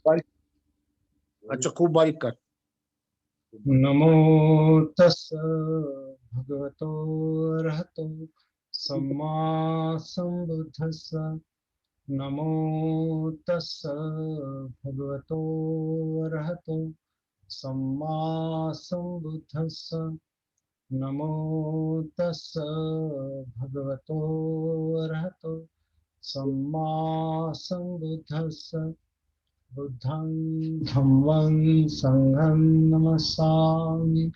बारीक, अच्छा खूब बारीक कर। नमो तस् भगवतो अरहतो सम्मा संबुद्धस्स। नमो तस् भगवतो अरहतो सम्मा संबुद्धस्स। नमो तस् भगवतो अरहतो सम्मा संबुद्धस्स। बुद्धं धम्मं संघं नमस्सामि।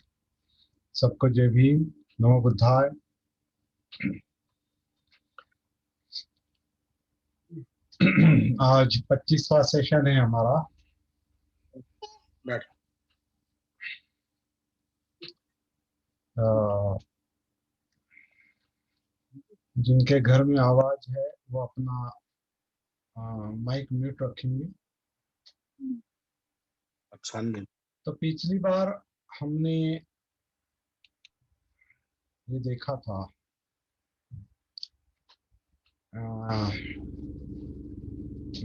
सबको जय भीम, नमो बुद्धाय। आज 25वां सेशन है हमारा। बैठ। जिनके घर में आवाज है वो अपना माइक म्यूट रखेंगे। अच्छा नहीं। तो पिछली बार हमने ये देखा था,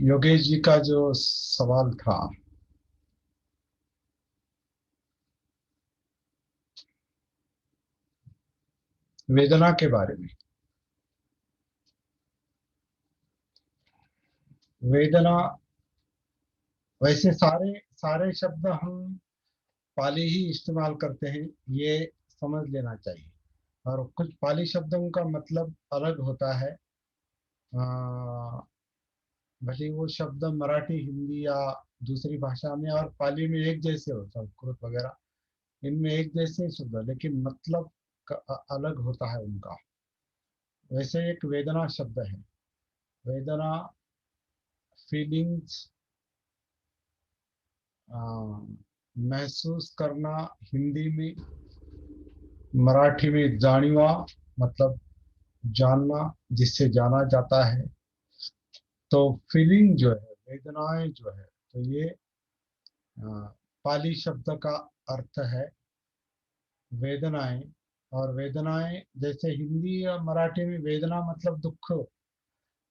योगेश जी का जो सवाल था, वेदना के बारे में। वेदना, वैसे सारे सारे शब्द हम पाली ही इस्तेमाल करते हैं, ये समझ लेना चाहिए। और कुछ पाली शब्दों का मतलब अलग होता है। भले वो शब्द मराठी, हिंदी या दूसरी भाषा में और पाली में एक जैसे हो, संस्कृत वगैरह इनमें एक जैसे शब्द, लेकिन मतलब अलग होता है उनका। वैसे एक वेदना शब्द है। वेदना फीलिंग्स, महसूस करना हिंदी में, मराठी में जानिवा मतलब जानना, जिससे जाना जाता है। तो फीलिंग जो है, वेदनाएं जो है, तो ये पाली शब्द का अर्थ है वेदनाएं। और वेदनाएं जैसे हिंदी या मराठी में वेदना मतलब दुख,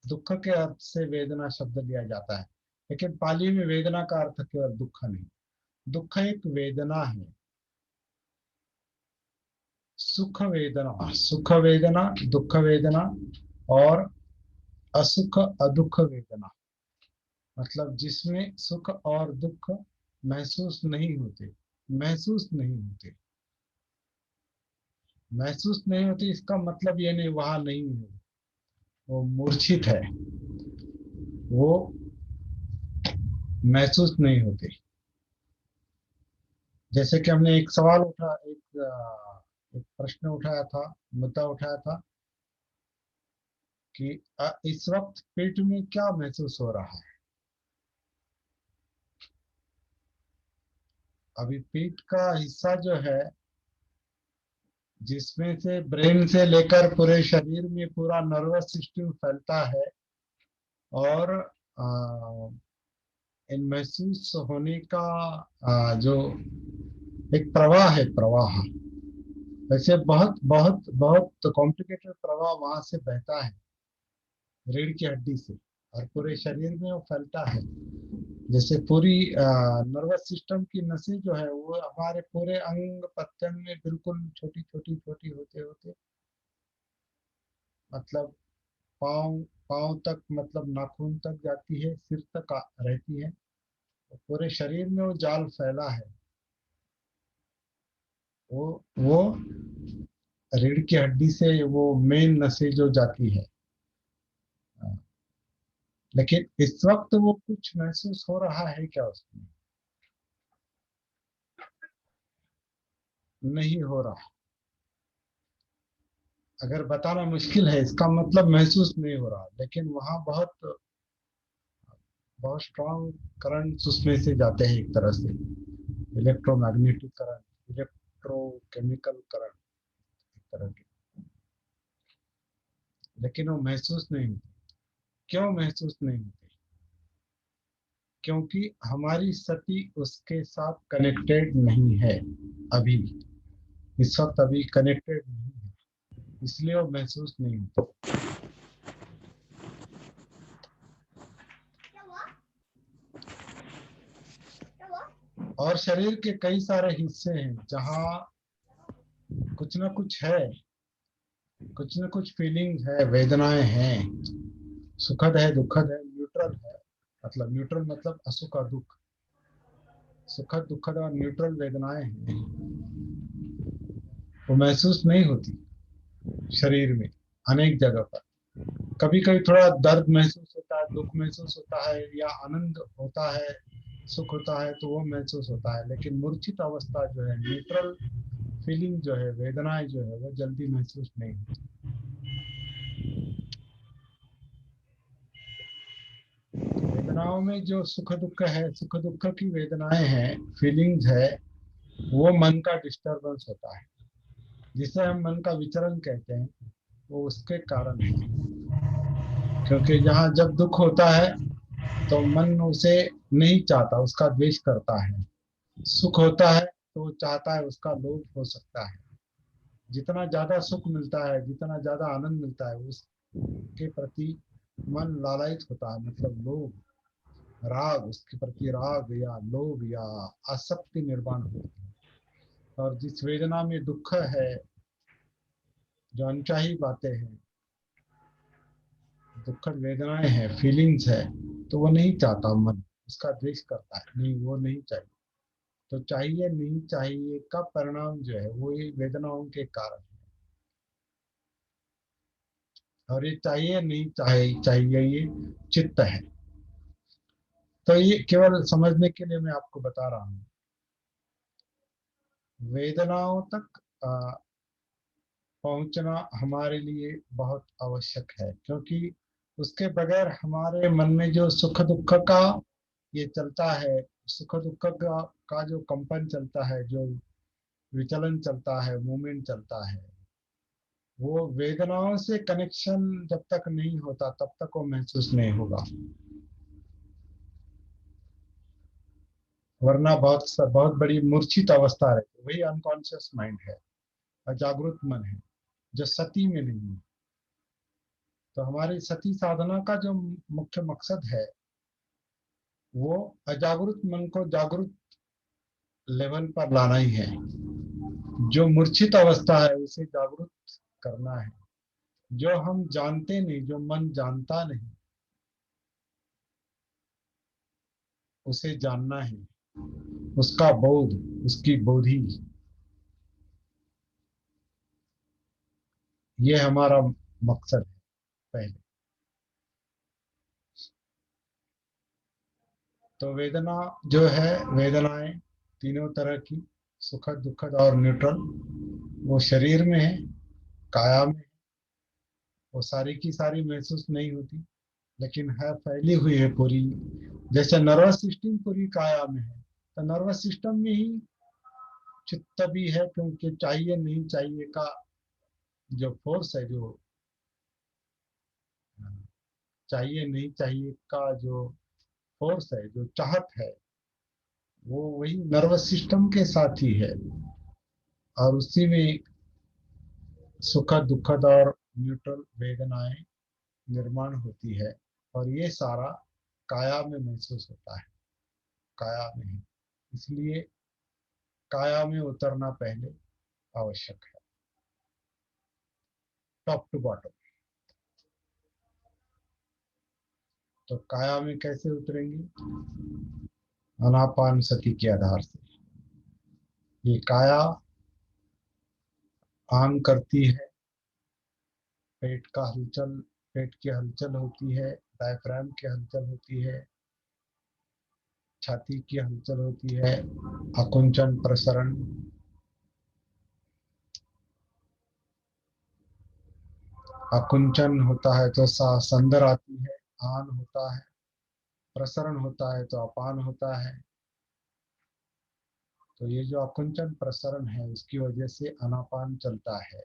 दुख के अर्थ से वेदना शब्द लिया जाता है। लेकिन पाली में वेदना का अर्थ केवल दुख नहीं, दुख एक वेदना है। सुख वेदना, सुख वेदना, दुख वेदना और असुख अदुख वेदना, मतलब जिसमें सुख और दुख महसूस नहीं होते। महसूस नहीं होते, महसूस नहीं होती, इसका मतलब ये नहीं वहां नहीं है, वो मूर्छित है, वो महसूस नहीं होते। जैसे कि हमने एक सवाल उठा, एक प्रश्न उठाया था, मुद्दा उठाया था कि इस वक्त पेट में क्या महसूस हो रहा है। अभी पेट का हिस्सा जो है, जिसमें से ब्रेन से लेकर पूरे शरीर में पूरा नर्वस सिस्टम फैलता है, और इन महसूस होने का जो एक प्रवाह है, प्रवाह, वैसे बहुत बहुत बहुत कॉम्प्लिकेटेड प्रवाह वहां से बहता है रीढ़ की हड्डी से, और पूरे शरीर में वो फैलता है। जैसे पूरी नर्वस सिस्टम की नसें जो है वो हमारे पूरे अंग प्रत्यंग में बिल्कुल छोटी छोटी छोटी होते होते, मतलब पाँव पाँव तक, मतलब नाखून तक जाती है, सिर तक रहती है। तो पूरे शरीर में वो जाल फैला है। वो रीढ़ की हड्डी से वो मेन नसें जो जाती है। लेकिन इस वक्त वो कुछ महसूस हो रहा है क्या उसमें? नहीं हो रहा। अगर बताना मुश्किल है, इसका मतलब महसूस नहीं हो रहा, लेकिन वहां बहुत बहुत स्ट्रांग करंट उसमें से जाते हैं, एक तरह से इलेक्ट्रोमैग्नेटिक करंट, इलेक्ट्रोकेमिकल करंट, एक तरह के। लेकिन वो महसूस नहीं होते। क्यों महसूस नहीं होते? क्योंकि हमारी सती उसके साथ कनेक्टेड नहीं है अभी, इस वक्त अभी कनेक्टेड नहीं है, इसलिए वो महसूस नहीं होता। और शरीर के कई सारे हिस्से हैं जहाँ कुछ ना कुछ है, कुछ ना कुछ फीलिंग है, वेदनाएं हैं, सुखद है, दुखद है, न्यूट्रल है। मतलब न्यूट्रल मतलब असुख और दुख, सुखद दुखद और न्यूट्रल वेदनाएं हैं, वो महसूस नहीं होती शरीर में अनेक जगह पर। कभी कभी थोड़ा दर्द महसूस होता है, दुख महसूस होता है, या आनंद होता है, सुख होता है, तो वो महसूस होता है। लेकिन मूर्छित अवस्था जो है, न्यूट्रल फीलिंग जो है, वेदनाएं जो है, वो जल्दी महसूस नहीं होती। वेदनाओं में जो सुख दुख है, सुख दुख की वेदनाएं हैं, फीलिंग्स है, वो मन का डिस्टरबेंस होता है, जिसे हम मन का विचरण कहते हैं। वो उसके कारण है, क्योंकि यहाँ जब दुख होता है तो मन उसे नहीं चाहता, उसका द्वेष करता है। सुख होता है तो वो चाहता है, उसका लोभ हो सकता है। जितना ज्यादा सुख मिलता है, जितना ज्यादा आनंद मिलता है, उसके प्रति मन लालायित होता है, मतलब लोभ, राग, उसके प्रति राग या लोभ या आसक्ति निर्माण होती है। और जिस वेदना में दुख है, जो अनचाही बातें हैं, दुखद वेदनाएं हैं, फीलिंग्स है, तो वो नहीं चाहता मन, उसका द्वेष करता है, नहीं वो नहीं चाहिए। तो चाहिए नहीं चाहिए का परिणाम जो है, वो ये वेदनाओं के कारण है। और ये चाहिए नहीं चाहिए चाहिए, ये चित्त है। तो ये केवल समझने के लिए मैं आपको बता रहा हूँ। वेदनाओं तक पहुंचना हमारे लिए बहुत आवश्यक है, क्योंकि उसके बगैर हमारे मन में जो सुख दुख का ये चलता है, सुख दुख का जो कंपन चलता है, जो विचलन चलता है, मूवमेंट चलता है, वो वेदनाओं से कनेक्शन जब तक नहीं होता तब तक वो महसूस नहीं होगा। वरना बहुत बहुत बड़ी मूर्छित अवस्था रहती है, वही अनकॉन्शियस माइंड है, अजागरूक मन है, जो सती में नहीं है। तो हमारी सती साधना का जो मुख्य मकसद है, वो अजागरूक मन को जागरूक लेवल पर लाना ही है। जो मूर्छित अवस्था है उसे जागरूक करना है। जो हम जानते नहीं, जो मन जानता नहीं, उसे जानना है, उसका बोध, उसकी बोधि, ये हमारा मकसद है पहले। तो वेदना जो है, वेदनाएं तीनों तरह की, सुखद दुखद और न्यूट्रल, वो शरीर में है, काया में है। वो सारी की सारी महसूस नहीं होती, लेकिन है, फैली हुई है पूरी। जैसे नर्वस सिस्टम पूरी काया में है, तो नर्वस सिस्टम में ही चित्त भी है, क्योंकि चाहिए नहीं चाहिए का जो फोर्स है, जो चाहिए नहीं चाहिए का जो फोर्स है, जो चाहत है, वो वही नर्वस सिस्टम के साथ ही है। और उसी में सुखद दुखद और न्यूट्रल वेदनाएं निर्माण होती है। और ये सारा काया में महसूस होता है, काया में है। इसलिए काया में उतरना पहले आवश्यक है, टॉप टू बॉटम। तो काया में कैसे उतरेंगे? अनापान सती के आधार से। ये काया आन करती है, पेट का हलचल, पेट की हलचल होती है, डायफ्राम की हलचल होती है, छाती की हलचल होती है, आकुंचन प्रसरण, आकुंचन होता है तो संदर आती है, आन होता है, प्रसरण होता है तो अपान होता है। तो ये जो आकुंचन प्रसरण है, उसकी वजह से अनापान चलता है।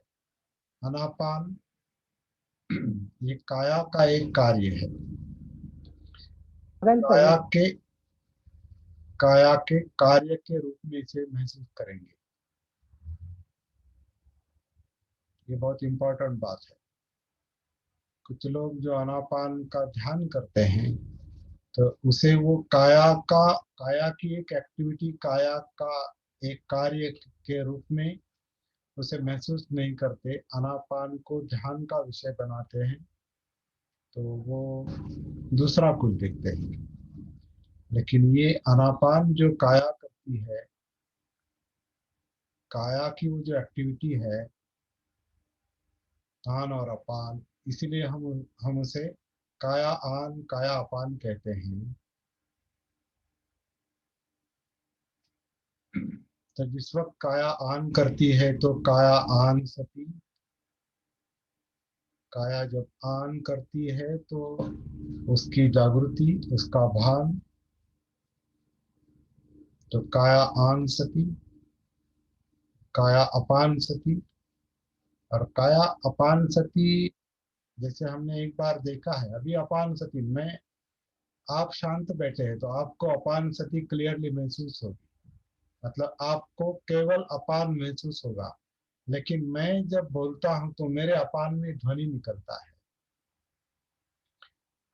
अनापान ये काया का एक कार्य है। काया के काया के कार्य के रूप में इसे महसूस करेंगे। ये बहुत इंपॉर्टेंट बात है। कुछ लोग जो आनापान का ध्यान करते हैं, तो उसे वो काया की एक एक्टिविटी, काया का एक कार्य के रूप में उसे महसूस नहीं करते, आनापान को ध्यान का विषय बनाते हैं, तो वो दूसरा कुछ देखते हैं। लेकिन ये आनापान जो काया करती है, काया की वो जो एक्टिविटी है, आन और अपान, इसीलिए हम उसे काया आन काया अपान कहते हैं। तो जिस वक्त काया आन करती है तो काया आन सती, काया जब आन करती है तो उसकी जागृति, उसका भान, तो काया आन सती, काया अपान सती। और काया अपान सती, जैसे हमने एक बार देखा है, अभी अपान सती में आप शांत बैठे हैं तो आपको अपान सती क्लियरली महसूस होगी, मतलब आपको केवल अपान महसूस होगा। लेकिन मैं जब बोलता हूं तो मेरे अपान में ध्वनि निकलता है,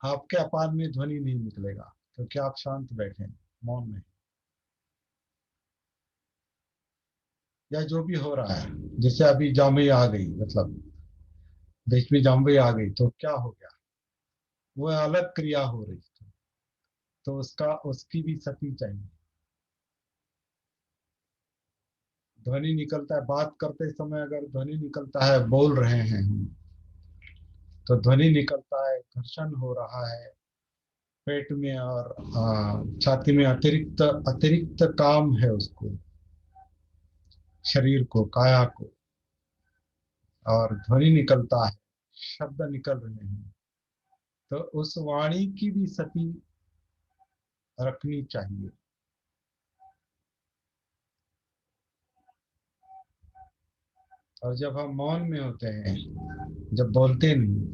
आपके अपान में ध्वनि नहीं निकलेगा, क्योंकि आप शांत बैठे हैं, मौन में, या जो भी हो रहा है। जैसे अभी जामुई आ गई, मतलब देश में जामुई आ गई तो क्या हो गया, वो अलग क्रिया हो रही, तो उसका उसकी भी सती चाहिए। ध्वनि निकलता है, बात करते समय अगर ध्वनि निकलता है, बोल रहे हैं हम, तो ध्वनि निकलता है, घर्षण हो रहा है पेट में और छाती में, अतिरिक्त अतिरिक्त काम है उसको, शरीर को, काया को, और ध्वनि निकलता है, शब्द निकल रहे हैं, तो उस वाणी की भी सती रखनी चाहिए। और जब हम मौन में होते हैं, जब बोलते नहीं,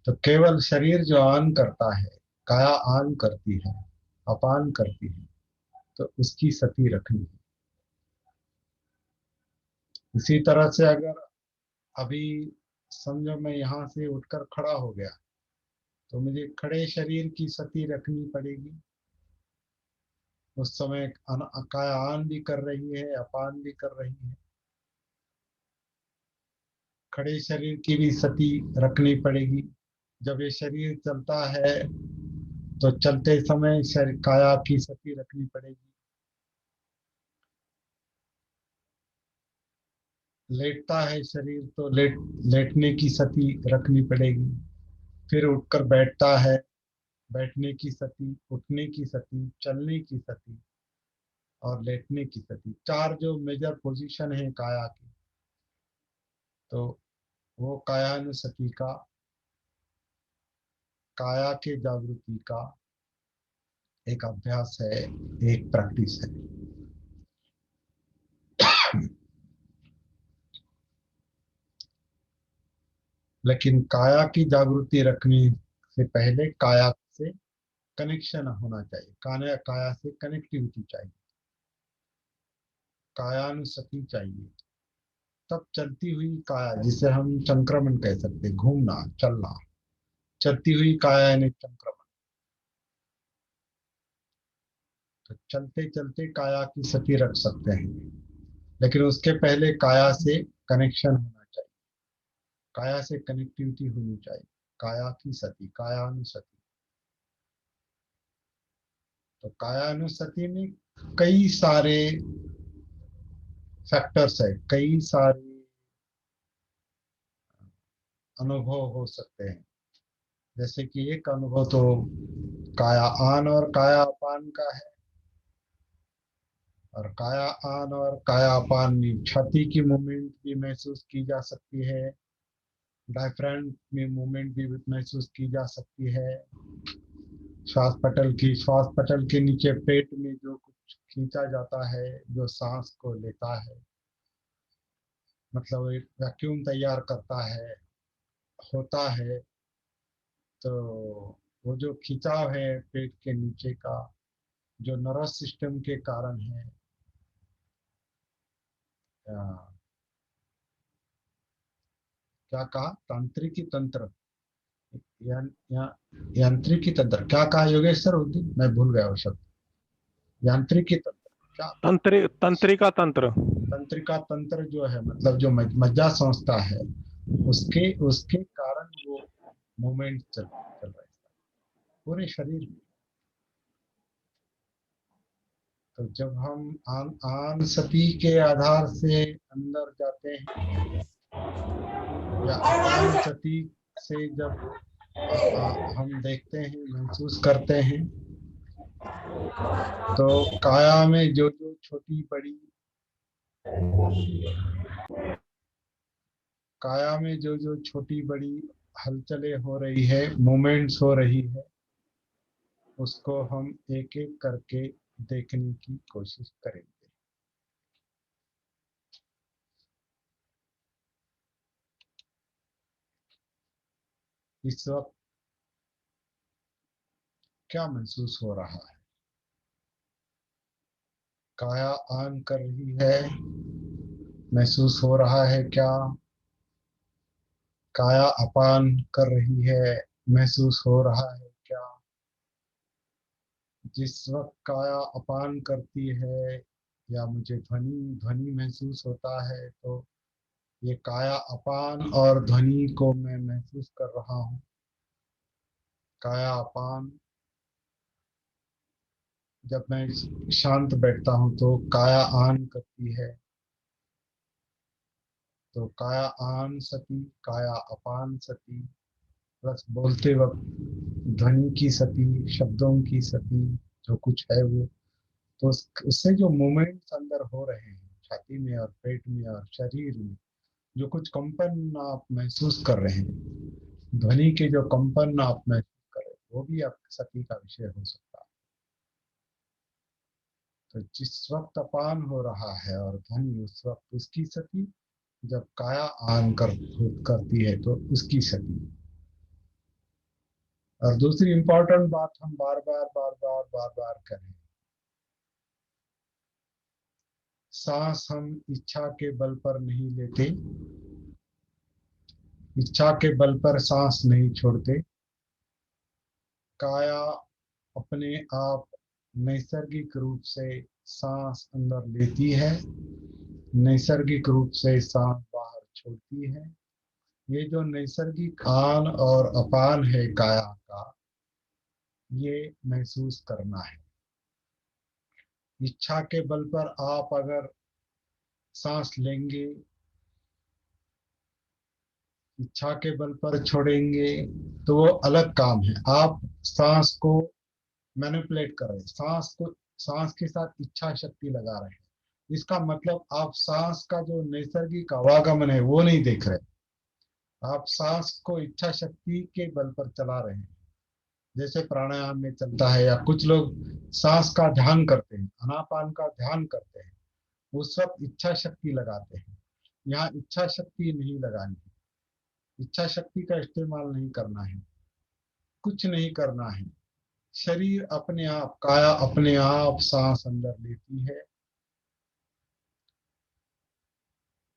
तो केवल शरीर जो आन करता है, काया आन करती है, अपान करती है, तो उसकी सती रखनी है। इसी तरह से अगर अभी समझो मैं यहाँ से उठकर खड़ा हो गया, तो मुझे खड़े शरीर की सती रखनी पड़ेगी। उस समय काया आन भी कर रही है, अपान भी कर रही है, खड़े शरीर की भी सती रखनी पड़ेगी। जब ये शरीर चलता है तो चलते समय शरीर काया की सती रखनी पड़ेगी। लेटता है शरीर तो लेटने की सती रखनी पड़ेगी। फिर उठकर बैठता है, बैठने की सती, उठने की सती, चलने की सती और लेटने की सती, चार जो मेजर पोजीशन है काया की, तो वो कायानुसती का, काया के जागृति का एक अभ्यास है, एक प्रैक्टिस है। लेकिन काया की जागृति रखने से पहले काया से कनेक्शन होना चाहिए, काया काया से कनेक्टिविटी चाहिए, कायानुसती चाहिए, तब चलती हुई काया, जिसे हम संक्रमण कह सकते, घूमना, चलना, चलती हुई काया यानी संक्रमण। तो चलते चलते काया की सती रख सकते हैं, लेकिन उसके पहले काया से कनेक्शन होना चाहिए, काया से कनेक्टिविटी होनी चाहिए, काया की सती, कायानुसती। तो कायानुसती में कई सारे फैक्टर्स है, कई सारे अनुभव हो सकते हैं। जैसे कि एक अनुभव तो काया आन और काया अपान का है, और काया आन और काया अपान में छाती की मूवमेंट भी महसूस की जा सकती है, डायफ्राम में मूवमेंट भी महसूस की जा सकती है, श्वास पटल के नीचे पेट में जो कुछ खींचा जाता है, जो सांस को लेता है, मतलब एक वैक्यूम तैयार करता है, होता है, तो वो जो खिंचाव है पेट के नीचे का, जो नर्वस सिस्टम के कारण है, क्या कहा, तांत्रिकी तंत्र, यांत्रिकी तंत्र क्या कहा योगेश सर उस दिन? मैं भूल गया वो शब्द। यांत्रिकी तंत्र क्या? तंत्रिका तंत्र। तंत्रिका तंत्र जो है मतलब जो मज्जा संस्था है उसके उसके कारण वो मूवमेंट चल रहा है पूरे शरीर में। तो जब हम आन सती के आधार से अंदर जाते हैं या अपान सती से जब हम देखते हैं महसूस करते हैं तो काया में जो जो छोटी बड़ी काया में जो जो छोटी बड़ी हलचलें हो रही है मूवमेंट्स हो रही है उसको हम एक एक करके देखने की कोशिश करेंगे। इस वक्त क्या महसूस हो रहा है? काया आन कर रही है, महसूस हो रहा है क्या? काया अपान कर रही है, महसूस हो रहा है क्या? जिस वक्त काया अपान करती है या मुझे ध्वनि ध्वनि महसूस होता है तो ये काया अपान और ध्वनि को मैं महसूस कर रहा हूँ। काया अपान जब मैं शांत बैठता हूँ तो काया आन करती है, तो काया आन सती, काया अपान सती, प्लस बोलते वक्त ध्वनि की सती, शब्दों की सती जो कुछ है वो, तो उससे जो मूवमेंट्स अंदर हो रहे हैं छाती में और पेट में और शरीर में, जो कुछ कंपन आप महसूस कर रहे हैं, ध्वनि के जो कंपन आप महसूस कर रहे हैं, वो भी आपकी सती का विषय हो सकता है। तो जिस वक्त अपान हो रहा है और ध्वनि उस वक्त उसकी सती, जब काया आन करती है तो उसकी सती। और दूसरी इंपॉर्टेंट बात हम बार बार करें, सांस हम इच्छा के बल पर नहीं लेते, इच्छा के बल पर सांस नहीं छोड़ते। काया अपने आप नैसर्गिक रूप से सांस अंदर लेती है, नैसर्गिक रूप से सांस बाहर छोड़ती है। ये जो नैसर्गिक आन और अपान है काया का, ये महसूस करना है। इच्छा के बल पर आप अगर सांस लेंगे, इच्छा के बल पर छोड़ेंगे तो वो अलग काम है। आप सांस को मैनिपुलेट कर रहे हैं, सांस के साथ इच्छा शक्ति लगा रहे हैं। इसका मतलब आप सांस का जो नैसर्गिक आवागमन है वो नहीं देख रहे, आप सांस को इच्छा शक्ति के बल पर चला रहे हैं। जैसे प्राणायाम में चलता है या कुछ लोग सांस का ध्यान करते हैं, आनापान का ध्यान करते हैं, उस वक्त इच्छा शक्ति लगाते हैं। यहाँ इच्छा शक्ति नहीं लगानी है, इच्छा शक्ति का इस्तेमाल नहीं करना है, कुछ नहीं करना है। शरीर अपने आप, काया अपने आप सांस अंदर लेती है,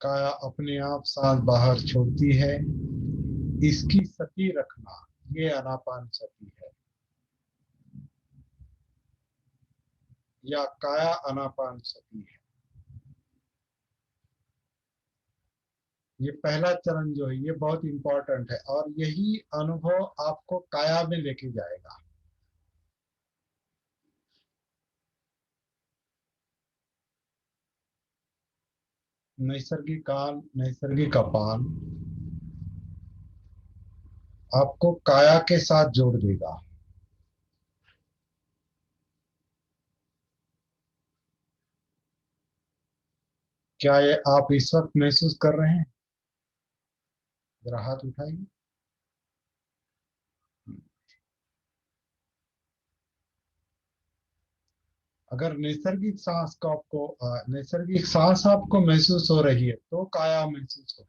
काया अपने आप सांस बाहर छोड़ती है। इसकी सती रखना, ये आनापान सती है या काया आनापान सती है। ये पहला चरण जो है ये बहुत इंपॉर्टेंट है और यही अनुभव आपको काया में लेके जाएगा। नैसर्गिक कान, नैसर्गिक अपान आपको काया के साथ जोड़ देगा। क्या ये आप इस वक्त महसूस कर रहे हैं? जरा हाथ उठाइए। अगर नैसर्गिक सांस आपको महसूस हो रही है तो काया महसूस हो,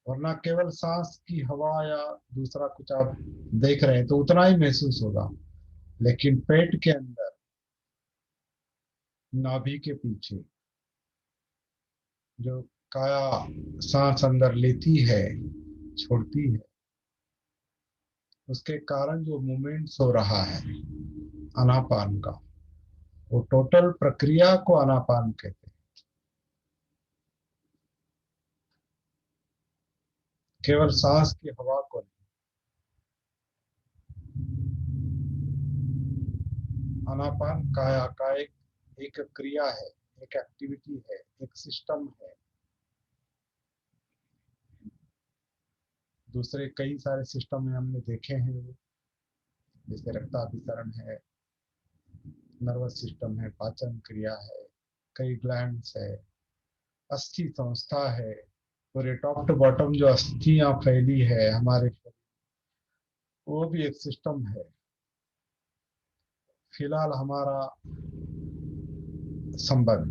वरना केवल सांस की हवा या दूसरा कुछ आप देख रहे हैं तो उतना ही महसूस होगा। लेकिन पेट के अंदर, नाभि के पीछे जो काया सांस अंदर लेती है छोड़ती है, उसके कारण जो मूवमेंट्स हो रहा है आनापान का, वो टोटल प्रक्रिया को आनापान कहते हैं। केवल सांस की हवा को नहीं। आनापान काया का एक क्रिया है, एक एक्टिविटी है, एक सिस्टम है। दूसरे कई सारे सिस्टम में हमने देखे हैं, जैसे रक्ताभिसरण है, नर्वस सिस्टम है, पाचन क्रिया है, कई ग्लैंड्स है, अस्थि संस्था है, पूरे टॉप टू बॉटम जो अस्थियां फैली है हमारे शरीर, वो भी एक सिस्टम है। फिलहाल हमारा संबंध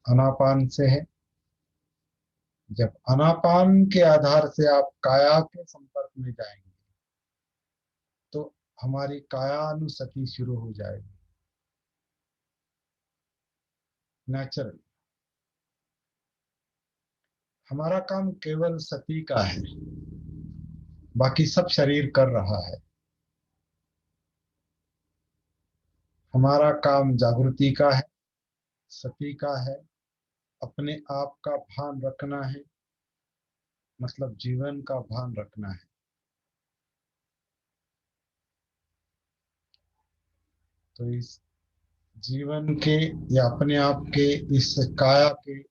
आनापान से है। जब आनापान के आधार से आप काया के संपर्क में जाएंगे तो हमारी कायानुसति शुरू हो जाएगी नेचुरल। हमारा काम केवल सती का है, बाकी सब शरीर कर रहा है। हमारा काम जागृति का है, सती का है, अपने आप का भान रखना है, मतलब जीवन का भान रखना है। तो इस जीवन के या अपने आप के इस काया के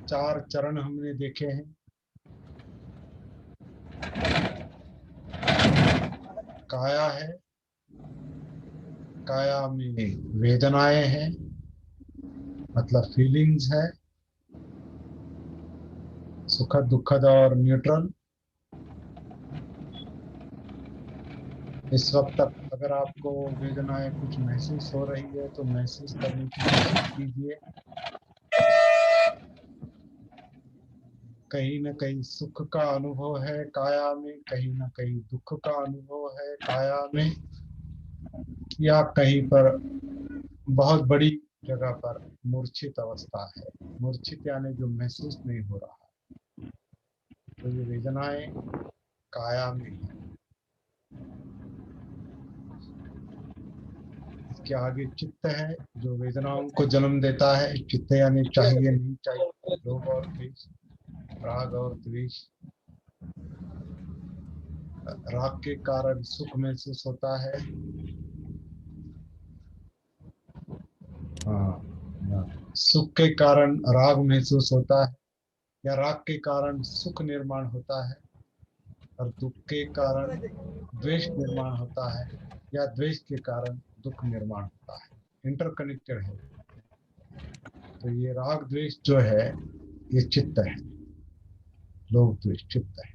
4 चरण हमने देखे हैं। काया है, काया में वेदनाएं हैं, मतलब फीलिंग्स है, सुखद दुखद और न्यूट्रल। इस वक्त तक अगर आपको वेदनाएं कुछ महसूस हो रही है तो महसूस करने की कोशिश कीजिए। कहीं न कहीं सुख का अनुभव है काया में, कहीं न कहीं दुख का अनुभव है काया में, या कहीं पर बहुत बड़ी जगह पर मूर्छित अवस्था है। मूर्छित यानी जो महसूस नहीं हो रहा है। तो ये वेदनाएं काया में है। इसके आगे चित्त है जो वेदनाओं को जन्म देता है। चित्त यानी चाहिए नहीं चाहिए, लोभ और द्वेष, राग और द्वेष। राग के कारण सुख महसूस होता है, सुख के कारण राग महसूस होता है, या राग के कारण सुख निर्माण होता है, और दुख के कारण द्वेष निर्माण होता है, या द्वेष के कारण दुख निर्माण होता है। इंटरकनेक्टेड है। तो ये राग द्वेष जो है ये चित्त है, लोभ द्वेष चित्त है।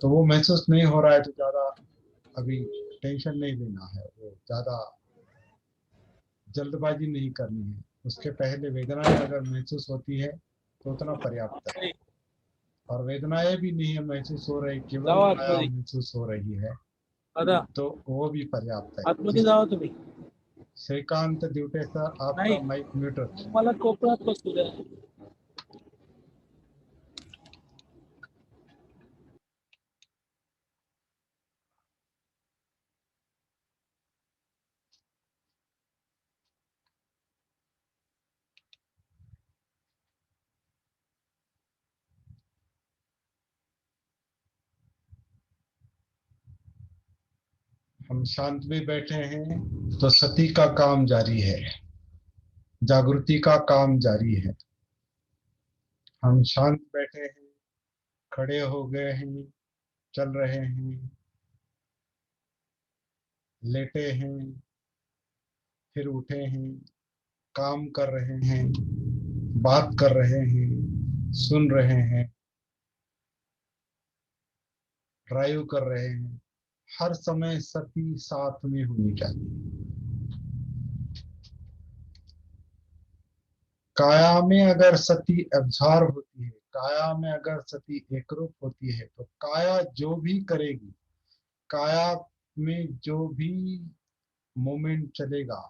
तो वो महसूस नहीं हो रहा है तो ज्यादा अभी टेंशन नहीं लेना है, वो ज्यादा जल्दबाजी नहीं करनी है। उसके पहले वेदनाएं अगर महसूस होती है तो उतना पर्याप्त है। और वेदनाएं भी नहीं महसूस हो रही, केवल काया महसूस हो रही है, तो वो भी पर्याप्त है। आतमध्ये जावा तुम्ही. श्रीकांत दिवटे सर, आपका माइक म्यूट रखिए। मला कोकणात बसू द्या. हम शांत में बैठे हैं तो सती का काम जारी है, जागृति का काम जारी है। हम शांत बैठे हैं, खड़े हो गए हैं, चल रहे हैं, लेटे हैं, फिर उठे हैं, काम कर रहे हैं, बात कर रहे हैं, सुन रहे हैं, ड्राइव कर रहे हैं। हर समय सती साथ में होनी चाहिए। काया में अगर सती एब्जॉर्ब होती है, काया में अगर सती एकरूप होती है, तो काया जो भी करेगी, काया में जो भी मोमेंट चलेगा,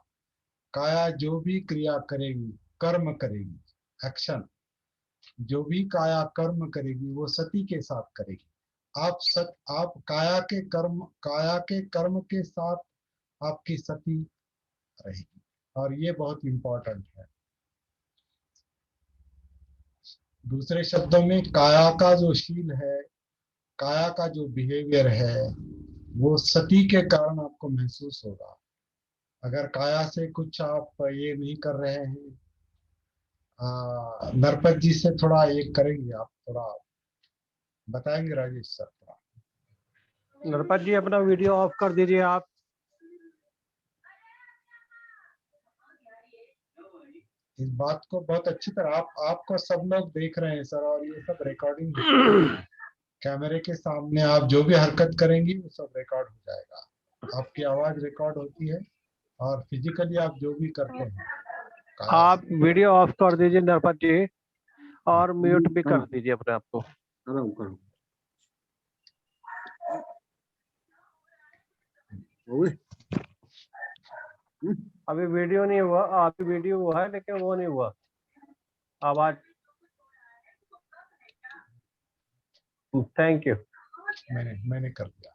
काया जो भी क्रिया करेगी, कर्म करेगी, एक्शन, जो भी काया कर्म करेगी वो सती के साथ करेगी। आप काया के कर्म के साथ आपकी सती रहेगी, और ये बहुत इंपॉर्टेंट है। दूसरे शब्दों में काया का जो शील है, काया का जो बिहेवियर है, वो सती के कारण आपको महसूस होगा। अगर काया से कुछ आप ये नहीं कर रहे हैं, नरपत जी से थोड़ा ये करेंगे, आप थोड़ा बताएंगे राजेश सर थोड़ा। नरपत जी अपना वीडियो ऑफ कर दीजिए आप। इस बात को बहुत अच्छी तरह आपको सब लोग देख रहे हैं सर, और ये सब रिकॉर्डिंग होता है। कैमरे के सामने आप जो भी हरकत करेंगी वो सब रिकॉर्ड हो जाएगा। आपकी आवाज रिकॉर्ड होती है, और फिजिकली आप जो भी करते हैं काया आप से। वीडियो ऑफ कर दीजिए नरपत जी, और म्यूट भी कर करो दीजिए अपने आप को। करो करो हो गए? अभी वीडियो नहीं हुआ, अभी वीडियो हुआ है लेकिन वो नहीं हुआ आवाज। Thank you. मैंने कर दिया।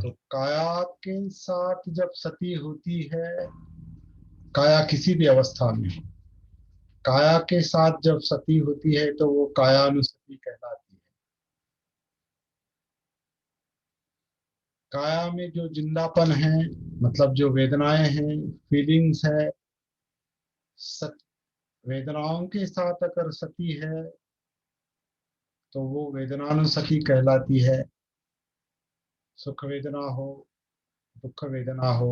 तो काया के साथ जब सती होती है, काया किसी भी अवस्था में हो, काया के साथ जब सती होती है तो वो कायानुसती कहलाती है। काया में जो जिंदापन है, मतलब जो वेदनाएं हैं, फीलिंग्स है, सत वेदनाओं के साथ अगर सती है तो वो वेदनानुसती कहलाती है। सुख वेदना हो, दुख वेदना हो,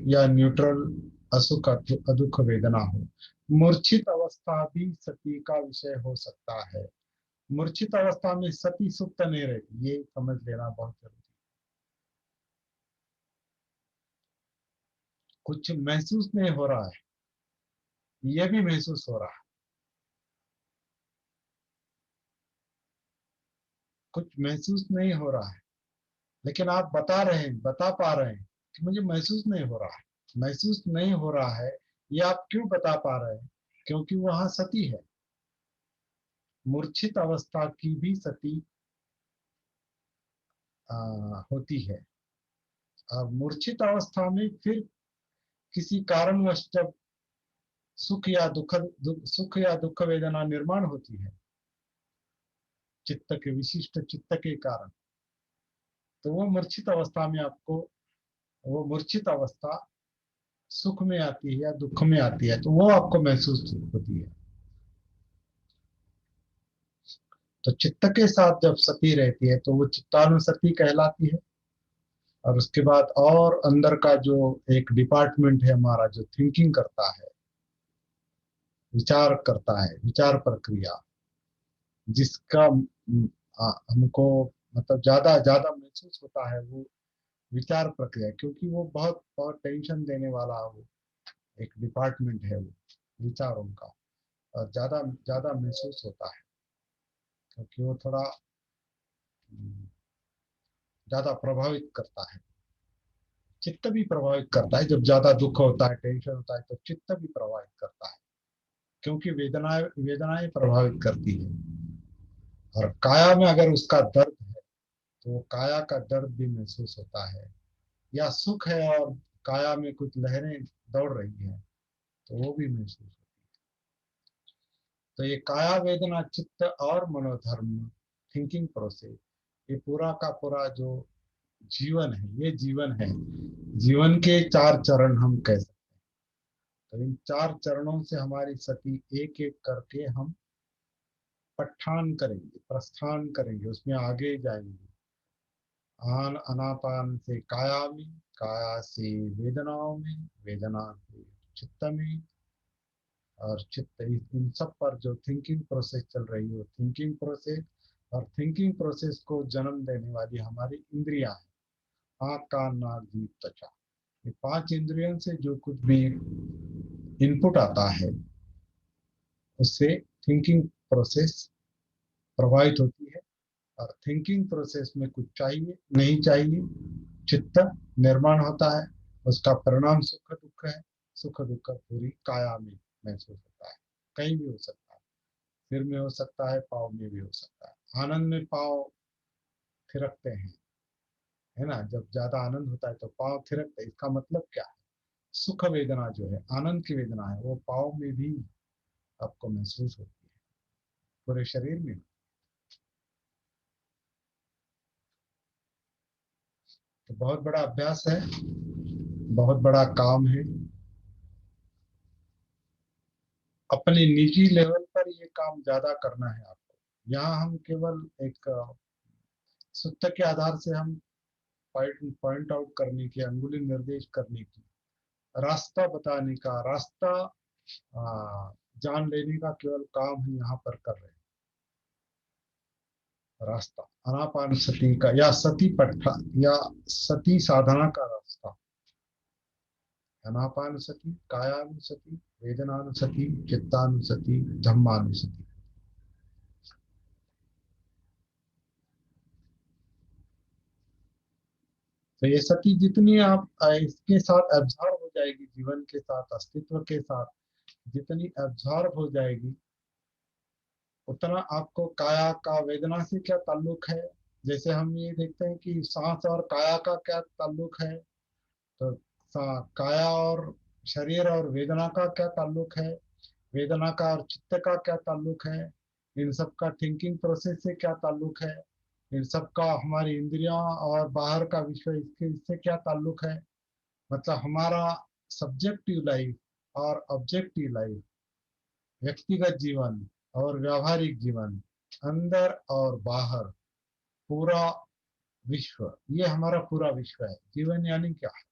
या न्यूट्रल असुख अदुख वेदना हो। मूर्छित अवस्था भी सती का विषय हो सकता है। मूर्छित अवस्था में सती सुप्त नहीं रहती, ये समझ लेना बहुत जरूरी है। कुछ महसूस नहीं हो रहा है, यह भी महसूस हो रहा है। कुछ महसूस नहीं हो रहा है, लेकिन आप बता पा रहे हैं कि मुझे महसूस नहीं हो रहा है। महसूस नहीं हो रहा है, ये आप क्यों बता पा रहे हैं? क्योंकि वहां सती है। मूर्छित अवस्था की भी सती होती है। और मूर्छित अवस्था में फिर किसी कारणवश जब सुख या दुख वेदना निर्माण होती है, चित्त के विशिष्ट चित्त के कारण, तो वो मूर्छित अवस्था में आपको, वो मूर्छित अवस्था सुख में आती है या दुख में आती है, तो वो आपको महसूस होती है। तो चित्त के साथ जब सती रहती है तो वो चित्तानुसती कहलाती है। और उसके बाद और अंदर का जो एक डिपार्टमेंट है हमारा, जो थिंकिंग करता है, विचार करता है, विचार प्रक्रिया, जिसका हमको मतलब ज्यादा ज्यादा महसूस होता है, वो विचार प्रक्रिया, क्योंकि वो बहुत बहुत टेंशन देने वाला वो एक डिपार्टमेंट है वो विचारों का, और ज्यादा ज्यादा महसूस होता है, क्योंकि वो थोड़ा ज्यादा प्रभावित करता है। चित्त भी प्रभावित करता है, जब ज्यादा दुख होता है, टेंशन होता है, तो चित्त भी प्रभावित करता है, क्योंकि वेदनाएं वेदनाएं प्रभावित करती है। और काया में अगर उसका दर्द है तो वो काया का दर्द भी महसूस होता है। या सुख है और काया में कुछ लहरें दौड़ रही हैं, तो वो भी महसूस होती है। तो ये काया वेदना चित्त और मनोधर्म, थिंकिंग प्रोसेस, ये पूरा का पूरा जो जीवन है, ये जीवन है। जीवन के 4 चरण हम कह सकते हैं। तो इन 4 चरणों से हमारी सती एक एक करके हम पठान करेंगे, प्रस्थान करेंगे, उसमें आगे जाएंगे। अनापान से काया में, काया से वेदनाओं में, वेदना से चित्त में, और चित्त, इन सब पर जो थिंकिंग प्रोसेस चल रही है, थिंकिंग प्रोसेस, और थिंकिंग प्रोसेस को जन्म देने वाली हमारी इंद्रियां हैं, आँख कान नाक जीभ त्वचा। ये 5 इंद्रियों से जो कुछ भी इनपुट आता है, उससे थिंकिंग प्रोसेस प्रभावित होती है, और थिंकिंग प्रोसेस में कुछ चाहिए नहीं चाहिए, चित्त निर्माण होता है, उसका परिणाम सुख दुख है। सुख दुख पूरी काया में महसूस होता है, कहीं भी हो सकता है, सिर में हो सकता है, पाँव में भी हो सकता है। आनंद में पाँव थिरकते हैं, है ना, जब ज्यादा आनंद होता है तो पाँव थिरकते हैं। इसका मतलब क्या है? सुख वेदना जो है, आनंद की वेदना है, वो पाँव में भी आपको महसूस होती है, पूरे शरीर में। तो बहुत बड़ा अभ्यास है, बहुत बड़ा काम है। अपने निजी लेवल पर ये काम ज्यादा करना है आपको। यहाँ हम केवल एक सूत्र के आधार से हम पॉइंट आउट करने की, अंगुली निर्देश करने की, रास्ता बताने का, रास्ता जान लेने का केवल काम हम यहाँ पर कर रहे हैं। रास्ता आनापानसति का या सती पट्टा या सती साधना का रास्ता, आनापानसति, कायानुसति, वेदनानुसति, चित्तानुसति, धम्मानुसति। तो ये सती जितनी आप इसके साथ एब्जॉर्ब हो जाएगी, जीवन के साथ, अस्तित्व के साथ जितनी एब्जॉर्ब हो जाएगी, उतना आपको काया का वेदना से क्या ताल्लुक है। जैसे हम ये देखते हैं कि सांस और काया का क्या ताल्लुक है, तो काया और शरीर और वेदना का क्या ताल्लुक है, वेदना का और चित्त का क्या ताल्लुक है, इन सब का थिंकिंग प्रोसेस से क्या ताल्लुक है, इन सब का हमारी इंद्रियां और बाहर का विश्व इससे क्या ताल्लुक है। मतलब हमारा सब्जेक्टिव लाइफ और ऑब्जेक्टिव लाइफ, व्यक्तिगत जीवन और व्यावहारिक जीवन, अंदर और बाहर, पूरा विश्व, ये हमारा पूरा विश्व है। जीवन यानी क्या है?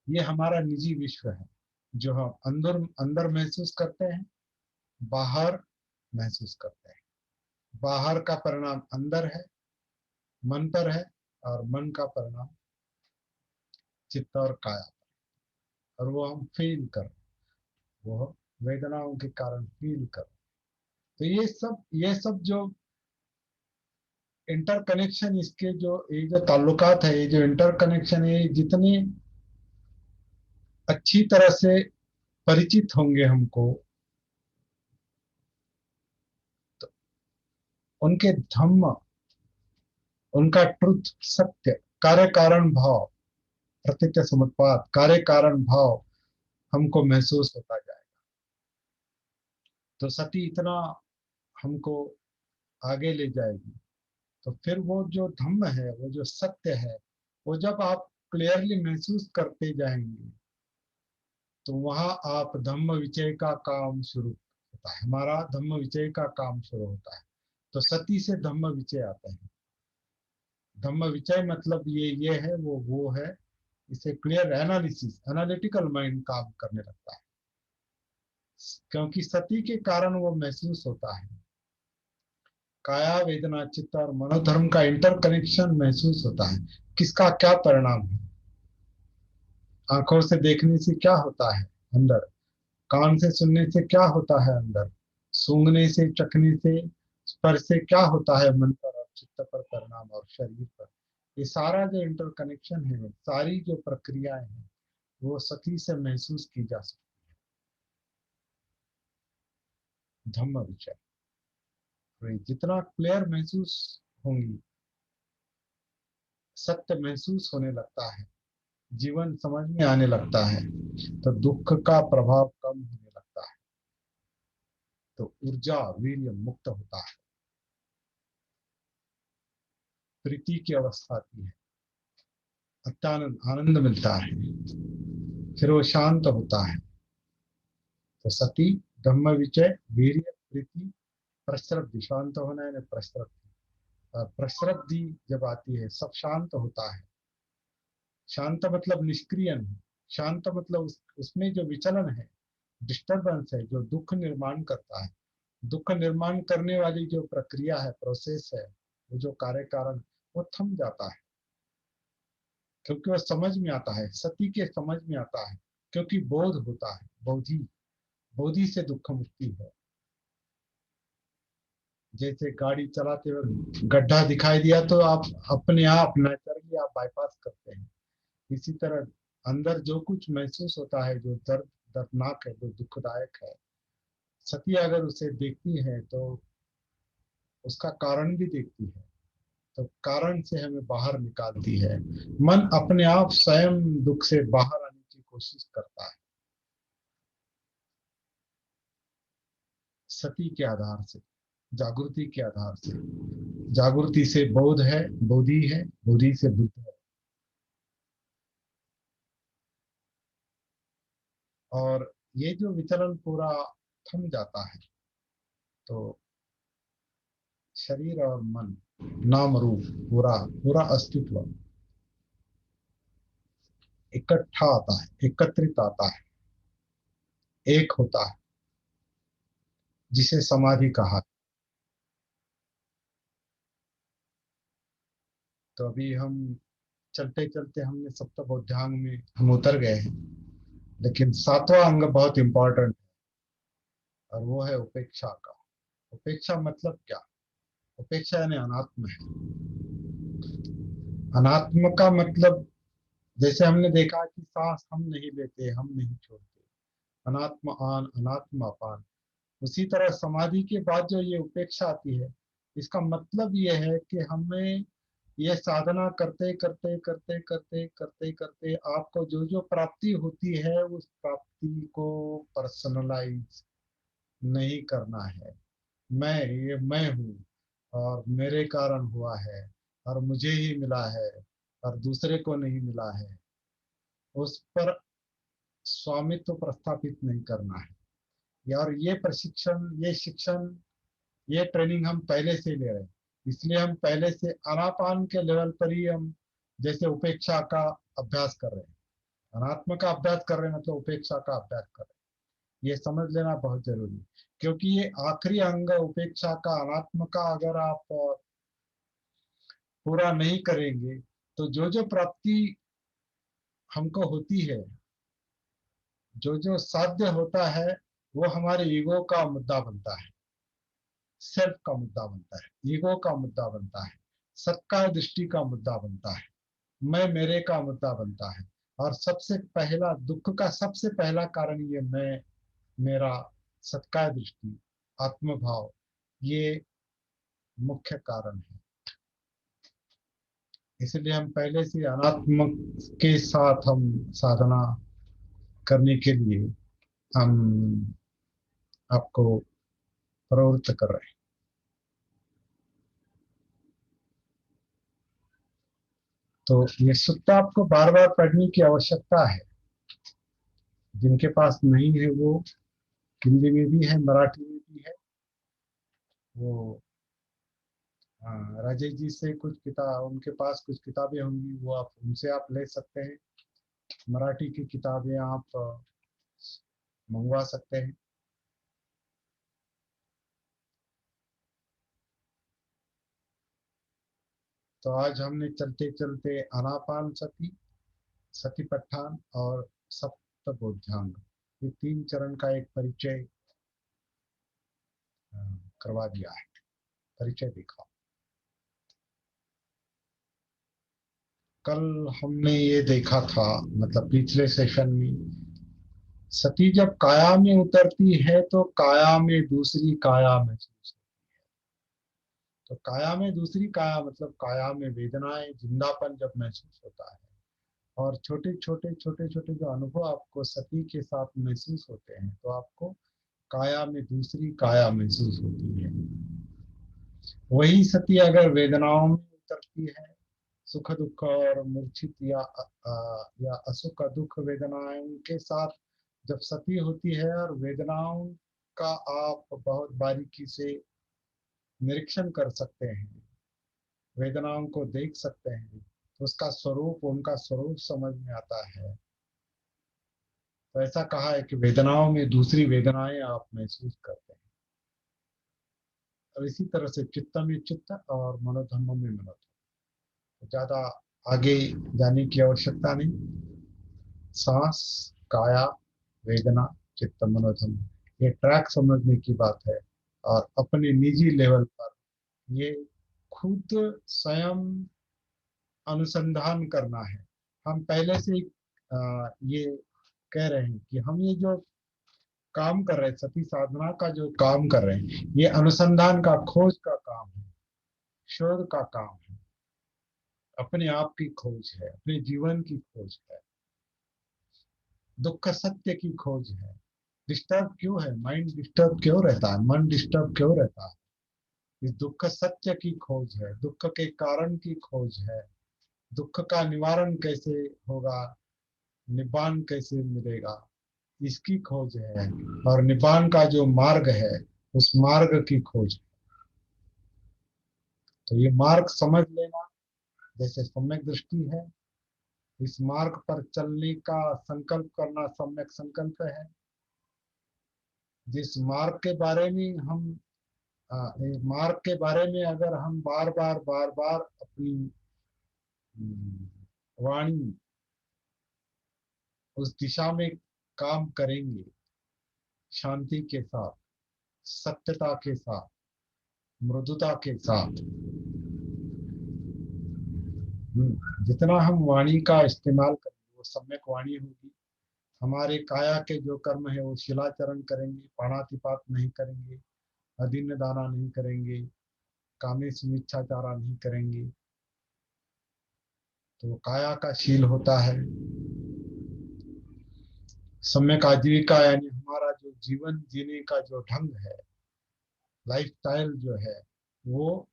ये हमारा निजी विश्व है, जो हम अंदर अंदर महसूस करते हैं, बाहर महसूस करते हैं। बाहर का परिणाम अंदर है, मन पर है, और मन का परिणाम चित्त और काया, और वो हम फील कर, वो वेदनाओं के कारण फील कर। तो ये सब जो इंटरकनेक्शन, इसके जो ये जो ताल्लुकात है, ये जो इंटरकनेक्शन है, जितनी अच्छी तरह से परिचित होंगे हमको, तो उनके धम्म, उनका ट्रुथ, सत्य, कार्य कारण भाव, प्रतीत्य समुत्पाद, कार्य कारण भाव हमको महसूस होता जाएगा। तो सती इतना हमको आगे ले जाएगी। तो फिर वो जो धम्म है, वो जो सत्य है, वो जब आप क्लियरली महसूस करते जाएंगे, तो वहां आप धम्म विचय का काम शुरू होता है, हमारा धम्म विचय का काम शुरू होता है। तो सती से धम्म विचय आता है। धम्म विचय मतलब ये है, वो है। इसे क्लियर एनालिसिस, एनालिटिकल माइंड काम करने लगता है, क्योंकि सती के कारण वो महसूस होता है। काया वेदना चित्त और मनोधर्म का इंटरकनेक्शन महसूस होता है। किसका क्या परिणाम है? आंखों से देखने से क्या होता है अंदर, कान से सुनने से क्या होता है अंदर, सूंघने से, चखने से, स्पर्श से क्या होता है मन पर और चित्त पर परिणाम, और शरीर पर। ये सारा जो इंटरकनेक्शन है, सारी जो प्रक्रियाएं हैं, वो सती से महसूस की जा सकती है। धम्म विचय, तो ये जितना क्लियर महसूस होंगी, सत्य महसूस होने लगता है, जीवन समझ में आने लगता है, तो दुख का प्रभाव कम होने लगता है, तो ऊर्जा वीर्य मुक्त होता है, प्रीति की अवस्था आती है, अत्यानंद आनंद मिलता है, फिर वो शांत होता है। तो सती, धम्म विचय, वीर्य, प्रीति, प्रसरब्धि, शांत होना है, प्रसरब्धि। प्रसरब्धि जब आती है, सब शांत होता है। शांत मतलब निष्क्रिय नहीं, शांत मतलब उसमें जो विचलन है, डिस्टर्बेंस है, जो दुख निर्माण करता है, दुख निर्माण करने वाली जो प्रक्रिया है, प्रोसेस है, वो जो कार्य कारण, वो थम जाता है, क्योंकि वो समझ में आता है, सती के समझ में आता है, क्योंकि बोध होता है, बोधि, बोधि से दुख मुक्ति है। जैसे गाड़ी चलाते वक्त गड्ढा दिखाई दिया तो आप अपने आप नेचुरली आप बाईपास करते हैं। इसी तरह अंदर जो कुछ महसूस होता है, जो दर्दनाक है, जो दुखदायक है, सती अगर उसे देखती है तो उसका कारण भी देखती है, तो कारण से हमें बाहर निकालती है। मन अपने आप स्वयं दुख से बाहर आने की कोशिश करता है सती के आधार से, जागृति के आधार से। जागृति से बोध है, बोधि है, बोधि से बुद्ध है। और ये जो विचलन पूरा थम जाता है तो शरीर और मन, नाम रूप, पूरा पूरा अस्तित्व इकट्ठा आता है, एकत्रित आता है, एक होता है, जिसे समाधि कहा। तो अभी हम चलते चलते हमने सप्तबोधांग में हम उतर गए हैं, लेकिन सातवां अंग बहुत इंपॉर्टेंट है, और वो है उपेक्षा का। उपेक्षा मतलब क्या? उपेक्षा यानी अनात्म है। अनात्म का मतलब, जैसे हमने देखा कि सांस हम नहीं लेते, हम नहीं छोड़ते, अनात्म आन अनात्म अपान। उसी तरह समाधि के बाद जो ये उपेक्षा आती है, इसका मतलब ये है कि हमें ये साधना करते करते करते करते करते करते आपको जो जो प्राप्ति होती है उस प्राप्ति को पर्सनलाइज नहीं करना है। मैं, ये मैं हूँ और मेरे कारण हुआ है और मुझे ही मिला है और दूसरे को नहीं मिला है, उस पर स्वामित्व प्रस्थापित नहीं करना है। और ये प्रशिक्षण, ये शिक्षण, ये ट्रेनिंग हम पहले से ले रहे हैं। इसलिए हम पहले से आनापान के लेवल पर ही हम जैसे उपेक्षा का अभ्यास कर रहे हैं, अनात्म का अभ्यास कर रहे हैं, मतलब उपेक्षा का अभ्यास कर रहे हैं। ये समझ लेना बहुत जरूरी है, क्योंकि ये आखिरी अंग उपेक्षा का, अनात्म का अगर आप पूरा नहीं करेंगे तो जो जो प्राप्ति हमको होती है, जो जो साध्य होता है, वो हमारे ईगो का मुद्दा बनता है, सेल्फ का मुद्दा बनता है, ईगो का मुद्दा बनता है, सत्कार दृष्टि का मुद्दा बनता है, मैं मेरे का मुद्दा बनता है। और सबसे पहला दुख का सबसे पहला कारण ये मैं, मेरा, सत्कार दृष्टि, आत्मभाव, ये मुख्य कारण है। इसलिए हम पहले से अनात्म के साथ हम साधना करने के लिए हम आपको प्रवृत्त कर रहे हैं। तो ये सूत्र आपको बार बार पढ़ने की आवश्यकता है। जिनके पास नहीं है वो हिंदी में भी है, मराठी में भी है। वो राजेश जी से कुछ किताब, उनके पास कुछ किताबें होंगी, वो आप उनसे आप ले सकते हैं। मराठी की किताबें आप मंगवा सकते हैं। तो आज हमने चलते चलते आनापान सती, सतीपट्ठान और सप्तबोध्यांग, ये तीन चरण का एक परिचय करवा दिया है, परिचय दिखा। कल हमने ये देखा था, मतलब पिछले सेशन में, सती जब काया में उतरती है तो काया में दूसरी काया महसूस, तो काया में दूसरी काया मतलब काया में वेदनाएं, जिंदापन जब महसूस होता है, और छोटे छोटे छोटे छोटे जो अनुभव आपको सती के साथ महसूस होते हैं, तो आपको काया में दूसरी काया महसूस होती है। वही सती अगर वेदनाओं में उतरती है, सुख दुख और मूर्छित या असुख दुख वेदनाओं के साथ जब सती होती है, और वेदनाओं का आप बहुत बारीकी से निरीक्षण कर सकते हैं, वेदनाओं को देख सकते हैं, तो उसका स्वरूप, उनका स्वरूप समझ में आता है। तो ऐसा कहा है कि वेदनाओं में दूसरी वेदनाएं आप महसूस करते हैं। और इसी तरह से चित्त में चित्त और मनोधर्म में मनोधर्म। तो ज्यादा आगे जाने की आवश्यकता नहीं। सांस, काया, वेदना, चित्त, मनोधर्म, ये ट्रैक समझने की बात है, और अपने निजी लेवल पर ये खुद स्वयं अनुसंधान करना है। हम पहले से ही ये कह रहे हैं कि हम ये जो काम कर रहे हैं, सती साधना का जो काम कर रहे हैं, ये अनुसंधान का, खोज का काम है, शोध का काम है, अपने आप की खोज है, अपने जीवन की खोज है, दुख सत्य की खोज है। डिस्टर्ब क्यों है, माइंड डिस्टर्ब क्यों रहता है, मन डिस्टर्ब क्यों रहता है? इस दुख सत्य की खोज है, दुख के कारण की खोज है, दुख का निवारण कैसे होगा, निब्बान कैसे मिलेगा, इसकी खोज है। और निब्बान का जो मार्ग है, उस मार्ग की खोज। तो ये मार्ग समझ लेना, जैसे सम्यक दृष्टि है, इस मार्ग पर चलने का संकल्प करना सम्यक संकल्प है। जिस मार्ग के बारे में हम मार्ग के बारे में अगर हम बार बार अपनी वाणी उस दिशा में काम करेंगे, शांति के साथ, सत्यता के साथ, मृदुता के साथ, जितना हम वाणी का इस्तेमाल करेंगे वो सम्यक वाणी होगी। हमारे काया के जो कर्म है वो शिलाचरण करेंगे, पाणातिपात नहीं करेंगे, अधीन दाना नहीं करेंगे, कामेश मिच्छाचारा नहीं करेंगे। तो वो काया का शील होता है। सम्यक आजीविका यानी हमारा जो जीवन जीने का जो ढंग है, लाइफस्टाइल जो है, वो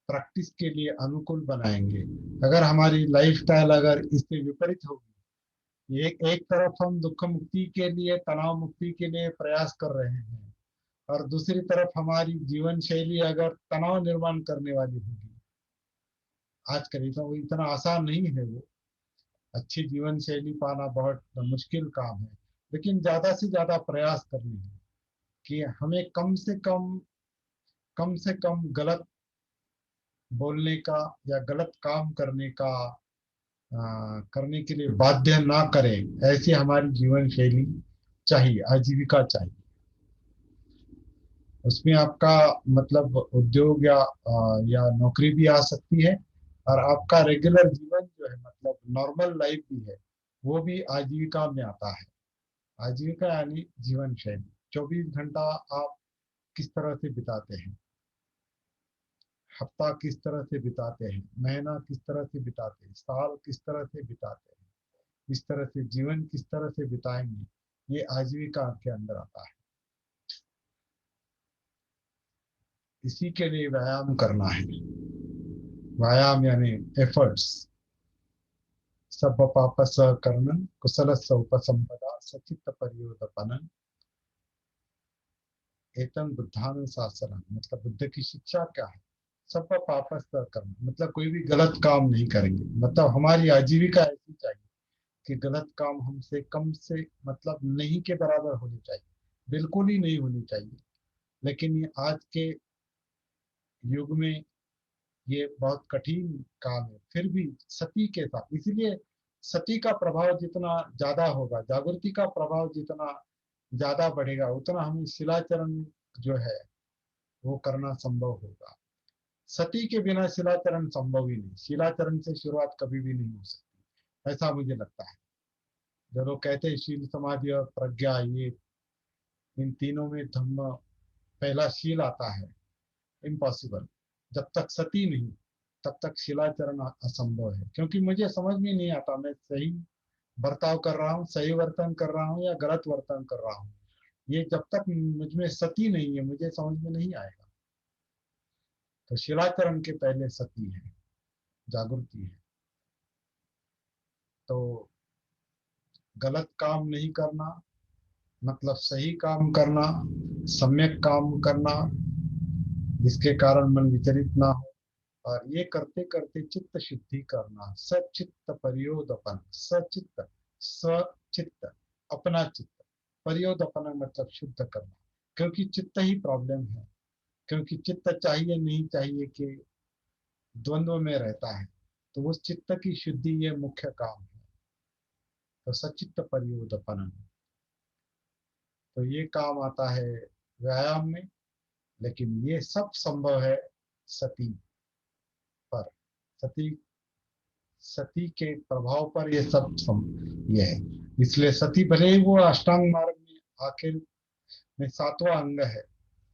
प्रैक्टिस के लिए अनुकूल बनाएंगे। अगर हमारी लाइफस्टाइल अगर इससे विपरीत होगी, एक तरफ हम दुख मुक्ति के लिए, तनाव मुक्ति के लिए प्रयास कर रहे हैं, और दूसरी तरफ हमारी जीवन शैली अगर तनाव निर्माण करने वाली होगी, आजकल तो इतना आसान नहीं है वो, अच्छी जीवन शैली पाना बहुत मुश्किल काम है। लेकिन ज्यादा से ज्यादा प्रयास करनी है कि हमें कम से कम गलत बोलने का या गलत काम करने का करने के लिए बाध्य ना करें, ऐसी हमारी जीवन शैली चाहिए, आजीविका चाहिए। उसमें आपका मतलब उद्योग या नौकरी भी आ सकती है, और आपका रेगुलर जीवन जो है, मतलब नॉर्मल लाइफ भी है, वो भी आजीविका में आता है। आजीविका यानी जीवन शैली। 24 घंटा आप किस तरह से बिताते हैं, हफ्ता किस तरह से बिताते हैं, महीना किस तरह से बिताते हैं, साल किस तरह से बिताते हैं, इस तरह से जीवन किस तरह से बिताएंगे, ये आजीविका के अंदर आता है। इसी के लिए व्यायाम करना है। व्यायाम यानी एफर्ट्स। सब पाप स कर्मन कुशल स उपसंपदा सचित्त परियोदपनन एतन बुद्धानुशासनम। मतलब बुद्ध की शिक्षा क्या है? सब पाप स कर्म, मतलब कोई भी गलत काम नहीं करेंगे। मतलब हमारी आजीविका ऐसी चाहिए कि गलत काम हमसे कम से, मतलब नहीं के बराबर होनी चाहिए, बिल्कुल ही नहीं होनी चाहिए। लेकिन ये आज के युग में ये बहुत कठिन काम है। फिर भी सती के साथ, इसलिए सती का प्रभाव जितना ज्यादा होगा, जागृति का प्रभाव जितना ज्यादा बढ़ेगा, उतना हम शिलाचरण जो है वो करना संभव होगा। सती के बिना शिलाचरण संभव ही नहीं, शिलाचरण से शुरुआत कभी भी नहीं हो सकती, ऐसा मुझे लगता है। जो लोग कहते हैं शील समाधि और प्रज्ञा, ये इन तीनों में धम्म पहला शील आता है, इम्पॉसिबल। जब तक सती नहीं, तब तक शिलाचरण असंभव है। क्योंकि मुझे समझ में नहीं आता मैं सही बर्ताव कर रहा हूँ, सही वर्तन कर रहा हूँ या गलत वर्तन कर रहा हूँ। ये जब तक मुझ में सती नहीं है, मुझे समझ में नहीं आएगा। तो शिलाचरण के पहले सती है, जागृति है। तो गलत काम नहीं करना, मतलब सही काम करना, सम्यक काम करना, जिसके कारण मन विचलित ना हो। और ये करते करते चित्त शुद्धि करना, सचित्त परियोदपन। सचित्त, सचित्त, अपना चित्त। परियोदपन मतलब शुद्ध करना, क्योंकि चित्त ही प्रॉब्लम है। क्योंकि चित्त चाहिए नहीं चाहिए के द्वंद्व में रहता है। तो उस चित्त की शुद्धि ये मुख्य काम है। तो सचित्त परियोदपन, तो ये काम आता है व्यायाम में। लेकिन ये सब संभव है सती पर, सती सती के प्रभाव पर ये सब ये है। इसलिए सती भले ही वो अष्टांग मार्ग में आखिर में 7वां अंग है,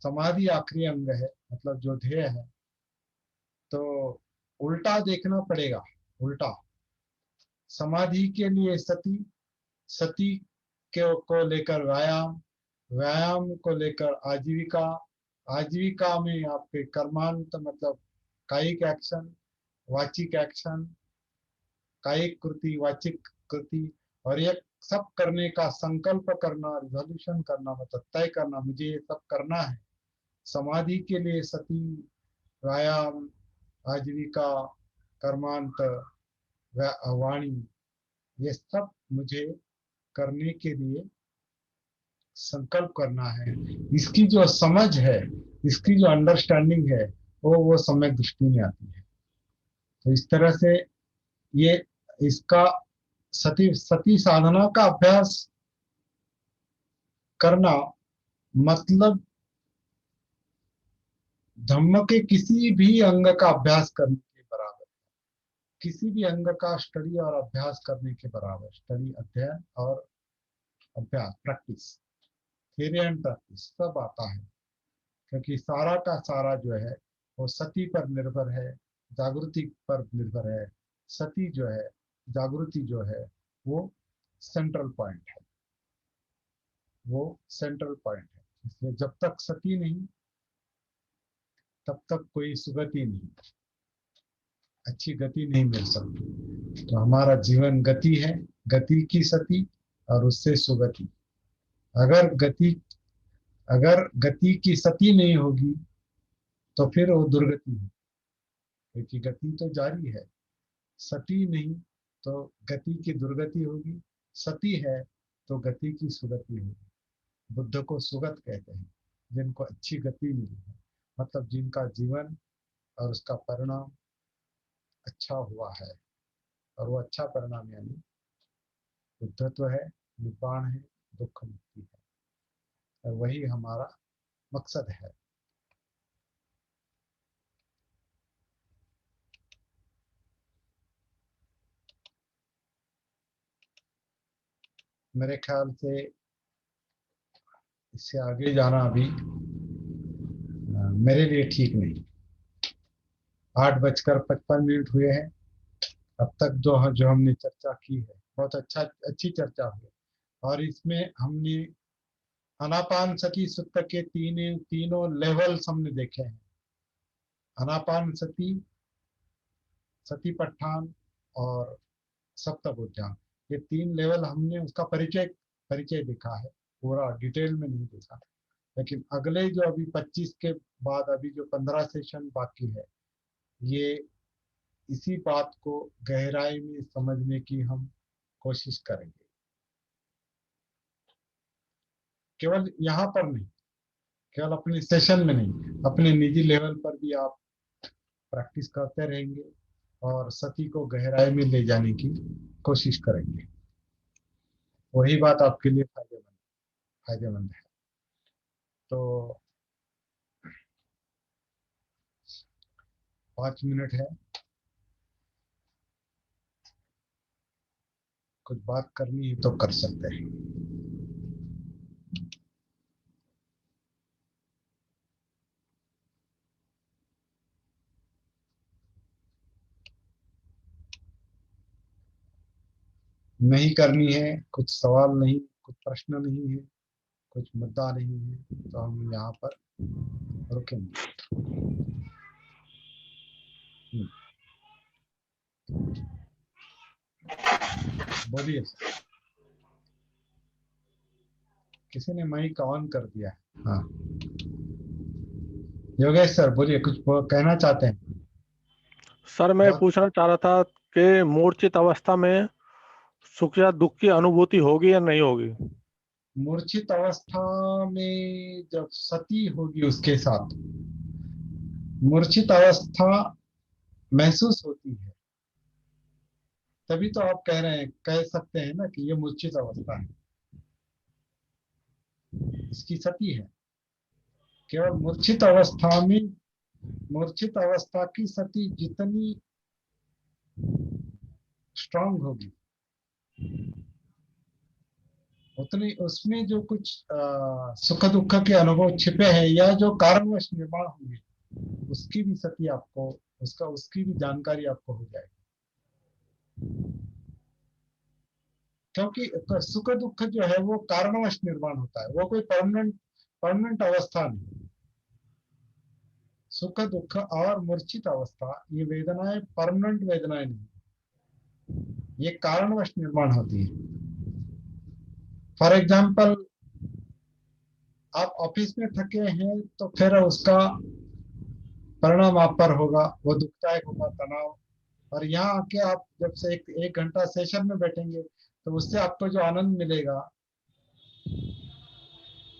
समाधि आखिरी अंग है, मतलब जो ध्येय है, तो उल्टा देखना पड़ेगा। उल्टा समाधि के लिए सती, सती को लेकर व्यायाम, व्यायाम को लेकर आजीविका, आजीविका में आपके कर्मांत मतलब कायिक एक्शन, वाचिक एक्शन, कायिक कृति, वाचिक कृति, और ये सब करने का संकल्प करना, रिजोल्यूशन करना, मतलब तय करना, मुझे ये सब करना है। समाधि के लिए सती, व्यायाम, आजीविका, कर्मांत, वाणी, ये सब मुझे करने के लिए संकल्प करना है। इसकी जो समझ है, इसकी जो अंडरस्टैंडिंग है, वो सम्यक दृष्टि में आती है। तो इस तरह से ये इसका सती साधना का अभ्यास करना मतलब धम्म के किसी भी अंग का अभ्यास करने के बराबर, किसी भी अंग का स्टडी और अभ्यास करने के बराबर। स्टडी, अध्ययन और अभ्यास, प्रैक्टिस, थ्योरी एंड प्रैक्टिस सब आता है, क्योंकि सारा का सारा जो है वो सती पर निर्भर है, जागृति पर निर्भर है। सती जो है, जागृति जो है, वो सेंट्रल पॉइंट है, वो सेंट्रल पॉइंट है। इसलिए जब तक सती नहीं, तब तक कोई सुगति नहीं, अच्छी गति नहीं मिल सकती। तो हमारा जीवन गति है, गति की सती और उससे सुगति। अगर गति की सती नहीं होगी तो फिर वो दुर्गति है, क्योंकि गति तो जारी है। सती नहीं तो गति की दुर्गति होगी, सती है तो गति की सुगति होगी। बुद्ध को सुगत कहते हैं, जिनको अच्छी गति मिली है, मतलब जिनका जीवन और उसका परिणाम अच्छा हुआ है, और वो अच्छा परिणाम यानी बुद्धत्व है, निब्बाण है, दुख मुक्ति है, और वही हमारा मकसद है। मेरे ख्याल से इससे आगे जाना अभी मेरे लिए ठीक नहीं। 8:55 हुए हैं। अब तक जो हमने चर्चा की है, बहुत अच्छी चर्चा हुई, और इसमें हमने आनापान सती सूत्र के तीनों लेवल्स हमने देखे हैं। आनापान सती, सतीपट्ठान और सप्तभुजांग, ये 3 लेवल हमने उसका परिचय देखा है, पूरा डिटेल में नहीं देखा। लेकिन अगले जो अभी 25 के बाद अभी जो 15 सेशन बाकी है, ये इसी बात को गहराई में समझने की हम कोशिश करेंगे। केवल यहाँ पर नहीं, केवल अपने सेशन में नहीं, अपने निजी लेवल पर भी आप प्रैक्टिस करते रहेंगे और सती को गहराई में ले जाने की कोशिश करेंगे। वही बात आपके लिए फायदेमंद है। तो 5 मिनट है, कुछ बात करनी है तो कर सकते हैं। नहीं करनी है, कुछ सवाल नहीं, कुछ प्रश्न नहीं है, कुछ मुद्दा नहीं है, तो हम यहाँ पर रुकेंगे। बोलिए सर। किसी ने माइक ऑन कर दिया है। हाँ, योगेश सर बोलिए, कुछ कहना चाहते हैं? सर मैं पूछना चाह रहा था कि मूर्छित अवस्था में सुख या दुख की अनुभूति होगी या नहीं होगी? मूर्छित अवस्था में जब सती होगी उसके साथ मूर्छित अवस्था महसूस होती है, तभी तो आप कह सकते हैं ना कि ये मूर्छित अवस्था है, इसकी सती है। केवल मूर्छित अवस्था में मूर्छित अवस्था की सती जितनी स्ट्रांग होगी उतनी उसमें जो कुछ सुख दुख के अनुभव छिपे हैं या जो कारणवश निर्माण होंगे उसकी भी सती आपको उसकी भी जानकारी आपको हो जाएगी। क्योंकि सुख दुख जो है वो कारणवश निर्माण होता है, वो कोई परमानेंट अवस्था नहीं। सुख दुख और मूर्छित अवस्था ये वेदनाएं परमानेंट वेदनाएं नहीं, ये कारणवश निर्माण होती है। फॉर एग्जाम्पल आप ऑफिस में थके हैं तो फिर उसका परिणाम आप पर होगा, वो दुखदायक होगा, तनाव। और यहाँ आके आप जब से एक घंटा सेशन में बैठेंगे तो उससे आपको जो आनंद मिलेगा,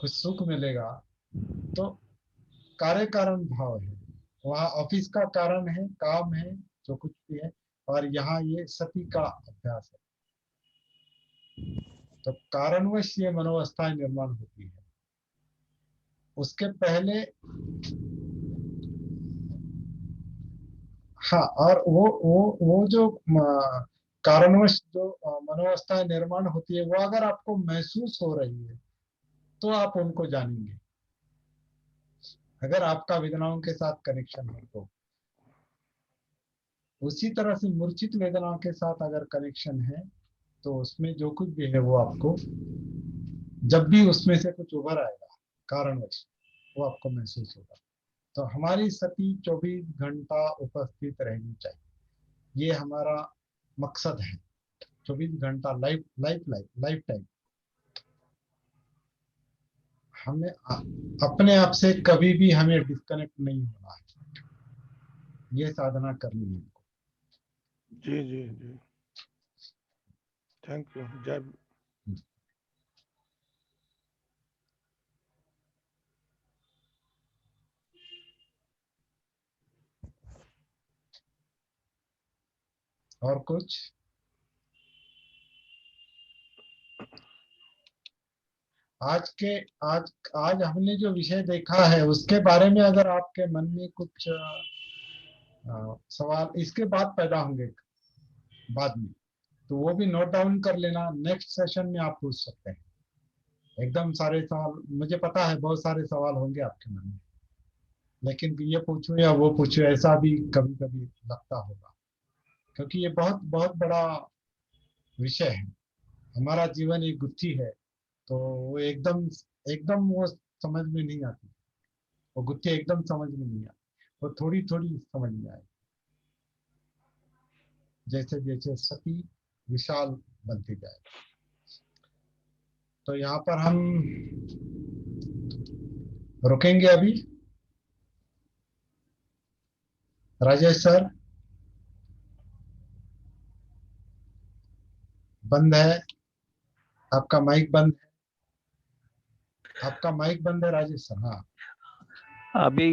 कुछ सुख मिलेगा, तो कार्य कारण भाव है। वहाँ ऑफिस का कारण है, काम है, जो कुछ भी है, और यहाँ ये सती का अभ्यास है। तो कारणवश ये मनोवस्थाएं निर्माण होती है। उसके पहले हाँ, और वो जो कारणवश जो मनोवस्थाएं निर्माण होती है वो अगर आपको महसूस हो रही है तो आप उनको जानेंगे, अगर आपका वेदनाओं के साथ कनेक्शन है तो। उसी तरह से मूर्छित वेदनाओं के साथ अगर कनेक्शन है तो उसमें जो कुछ भी है वो आपको, जब भी उसमें से कुछ उभर आएगा कारणवश, वो आपको महसूस होगा। तो हमारी सती 24 घंटा उपस्थित रहनी चाहिए, ये हमारा मकसद है। 24 घंटा लाइफ टाइम हमें अपने आप से कभी भी हमें डिस्कनेक्ट नहीं होना है, ये साधना करनी है हमको। जी जी जी, थैंक यू। जय। और कुछ आज आज हमने जो विषय देखा है उसके बारे में अगर आपके मन में कुछ सवाल इसके बाद पैदा होंगे बाद में, तो वो भी नोट डाउन कर लेना, नेक्स्ट सेशन में आप पूछ सकते हैं। एकदम सारे सवाल मुझे पता है, बहुत सारे सवाल होंगे आपके मन में, लेकिन ये पूछूं या वो पूछूं ऐसा भी कभी कभी लगता होगा, क्योंकि ये बहुत बहुत बड़ा विषय है। हमारा जीवन एक गुत्थी है, तो वो एकदम एकदम वो समझ में नहीं आती, वो गुत्थी एकदम समझ में नहीं आती, वो थोड़ी थोड़ी समझ में आए, जैसे जैसे सती विशाल बनती जाए। तो यहाँ पर हम रुकेंगे अभी। राजेश सर बंद है, आपका माइक बंद है, आपका माइक बंद है राजेश सर। हाँ अभी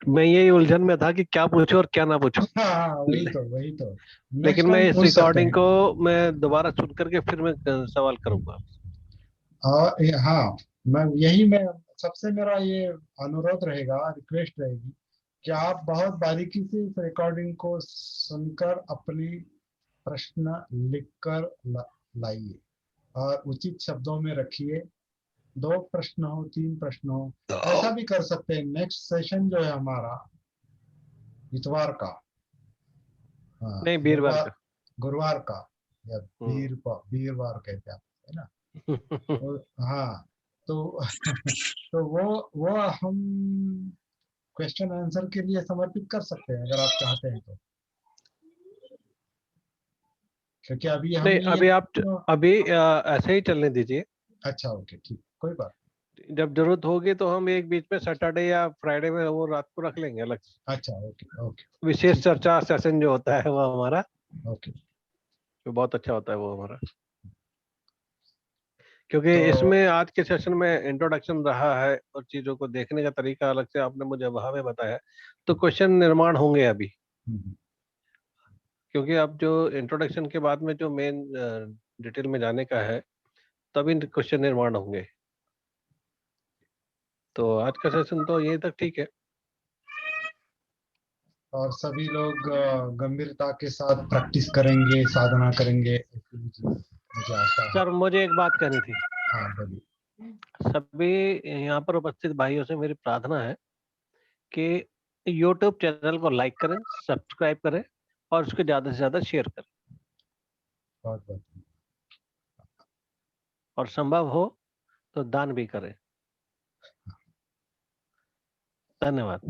मैं यही उलझन में था कि क्या पूछूं और क्या ना पूछूं, हाँ, वही तो नेक्स्ट लेकिन मैं टाइम इस पूछ सकते रिकॉर्डिंग हैं। को मैं दोबारा सुन करके फिर मैं सवाल करूंगा। और हाँ, मैं सबसे मेरा ये अनुरोध रहेगा, रिक्वेस्ट रहेगी कि आप बहुत बारीकी से इस रिकॉर्डिंग को सुनकर अपने प्रश्न लिखकर लाइए और उचित शब्दों में रखिए। 2 प्रश्न हो, 3 प्रश्न हो, ऐसा भी कर सकते हैं। नेक्स्ट सेशन जो है हमारा इतवार का, हाँ नहीं, वीरवार का। गुरुवार का या वीरवार कहते हैं है ना। हाँ, तो तो वो हम क्वेश्चन आंसर के लिए समर्पित कर सकते हैं अगर आप चाहते हैं तो, क्योंकि अभी नहीं, हमने अभी आप ये अभी ऐसे ही चलने दीजिए। अच्छा, ओके, ठीक, कोई बात। जब जरूरत होगी तो हम एक बीच में सैटरडे या फ्राइडे में वो रात को रख लेंगे अलग से, अच्छा, ओके ओके विशेष चर्चा सेशन जो होता है वो हमारा, ओके। जो बहुत अच्छा होता है वो हमारा, क्योंकि तो इसमें आज के सेशन में इंट्रोडक्शन रहा है और चीजों को देखने का तरीका अलग से आपने मुझे वहां में बताया, तो क्वेश्चन निर्माण होंगे अभी, हम्म, क्योंकि अब जो इंट्रोडक्शन के बाद में जो मेन डिटेल में जाने का है तभी क्वेश्चन निर्माण होंगे। तो आज का सेशन तो यहीं तक ठीक है। और सभी लोग गंभीरता के साथ प्रैक्टिस करेंगे, साधना करेंगे, ऐसी मुझे आशा है। सर मुझे एक बात कहनी थी। हाँ बोलिए। सभी यहाँ पर उपस्थित भाइयों से मेरी प्रार्थना है कि YouTube चैनल को लाइक करें, सब्सक्राइब करें और उसको ज्यादा से ज्यादा शेयर करें, बहुत बहुत और संभव हो तो दान भी करें। धन्यवाद।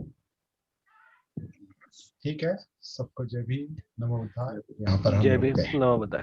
ठीक है। सबको जय भीम, नमो बुद्धाय। यहाँ पर हम जय लोग भीम, गए। नमो बुद्धाय।